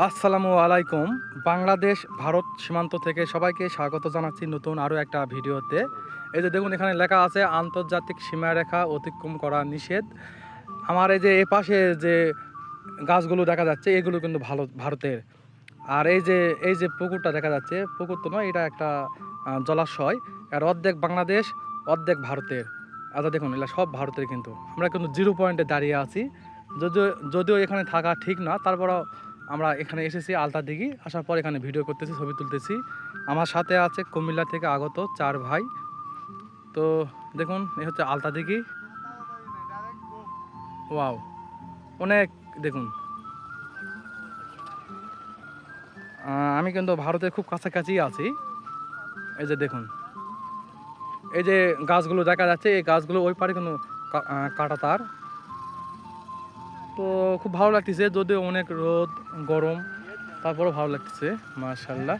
আসসালামু আলাইকুম। বাংলাদেশ ভারত সীমান্ত থেকে সবাইকে স্বাগত জানাচ্ছি নতুন আরও একটা ভিডিওতে। এই যে দেখুন, এখানে লেখা আছে আন্তর্জাতিক সীমারেখা অতিক্রম করা নিষেধ। আমার এই যে এপাশে যে গাছগুলো দেখা যাচ্ছে এগুলো কিন্তু ভারতের। আর এই যে পুকুরটা দেখা যাচ্ছে, পুকুর তো নয়, এটা একটা জলাশয়। আর অর্ধেক বাংলাদেশ, অর্ধেক ভারতের। আচ্ছা দেখুন, এগুলো সব ভারতের। কিন্তু আমরা কিন্তু জিরো পয়েন্টে দাঁড়িয়ে আছি। যদিও যদিও এখানে থাকা ঠিক না, তারপরেও আমরা এখানে এসেছি আলতা দিঘি। আসার পর এখানে ভিডিও করতেছি, ছবি তুলতেছি। আমার সাথে আছে কুমিল্লা থেকে আগত 4 ভাই। তো দেখুন, এই হচ্ছে আলতা দিঘি। ওয়াও, অনেক। দেখুন, আমি কিন্তু ভারতের খুব কাছাকাছি আছি। এই যে দেখুন, এই যে গাছগুলো দেখা যাচ্ছে, এই গাছগুলো ওই পারে কিন্তু কাটা তার। তো খুব ভালো লাগতেছে, যদিও অনেক রোদ, গরম, তারপরেও ভালো লাগতেছে মাশাআল্লাহ।